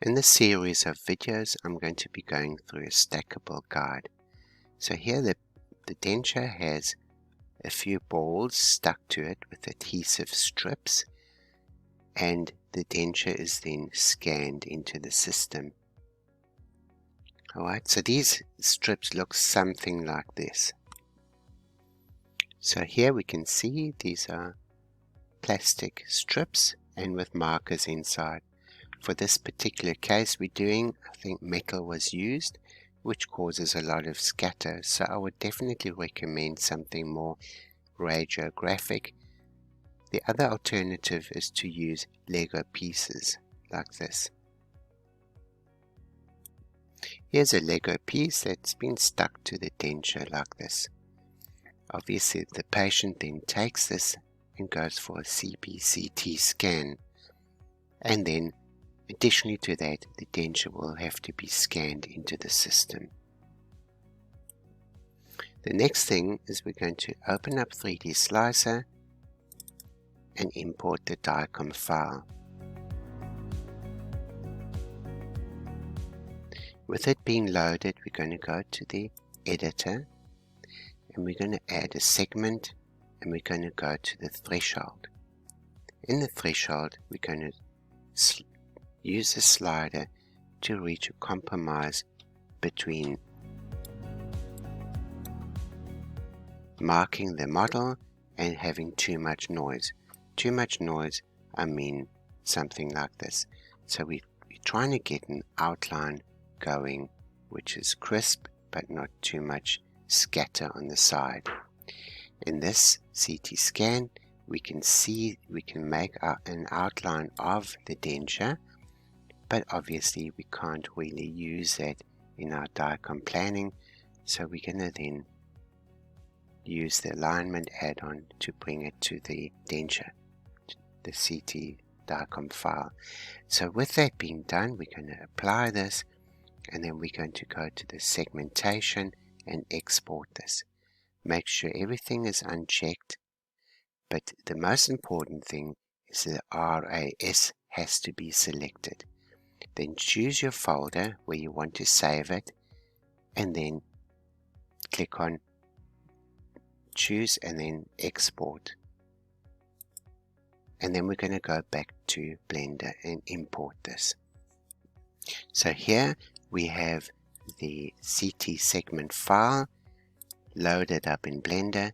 In this series of videos, I'm going to be going through a stackable guide. So here the denture has a few balls stuck to it with adhesive strips, and the denture is then scanned into the system. Alright, so these strips look something like this. So here we can see these are plastic strips and with markers inside. For this particular case we're doing, I think metal was used, which causes a lot of scatter, so I would definitely recommend something more radiographic. The other alternative is to use Lego pieces like this. Here's a Lego piece that's been stuck to the denture like this. Obviously the patient then takes this and goes for a CBCT scan, and then additionally to that, the denture will have to be scanned into the system. The next thing is we're going to open up 3D Slicer and import the DICOM file. With it being loaded, we're going to go to the editor and we're going to add a segment and we're going to go to the threshold. In the threshold, we're going to use the slider to reach a compromise between marking the model and having too much noise. Too much noise, I mean something like this. So we're trying to get an outline going which is crisp but not too much scatter on the side. In this CT scan, we can make an outline of the denture, but obviously we can't really use that in our DICOM planning, so we're going to then use the alignment add-on to bring it to the denture, the CT DICOM file. So with that being done, we're going to apply this, and then we're going to go to the segmentation and export this. Make sure everything is unchecked, but the most important thing is the RAS has to be selected. Then choose your folder where you want to save it, and then click on choose and then export. And then we're going to go back to Blender and import this. So here we have the CT segment file loaded up in Blender,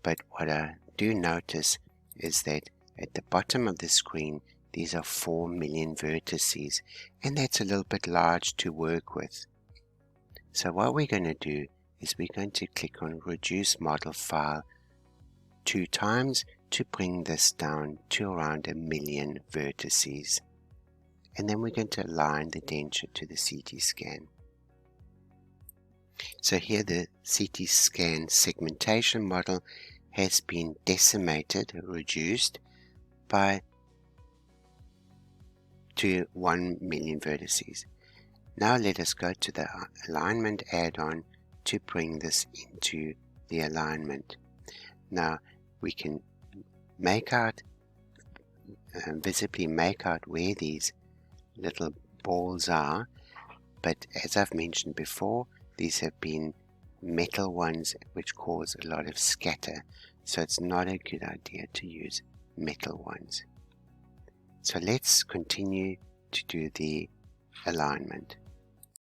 but what I do notice is that at the bottom of the screen these are 4 million vertices, and that's a little bit large to work with. So what we're going to do is we're going to click on Reduce Model File 2 times to bring this down to around 1 million vertices. And then we're going to align the denture to the CT scan. So here the CT scan segmentation model has been decimated, reduced to 1 million vertices. Now let us go to the alignment add-on to bring this into the alignment. Now we can visibly make out where these little balls are, but as I've mentioned before, these have been metal ones which cause a lot of scatter, so it's not a good idea to use metal ones. So let's continue to do the alignment.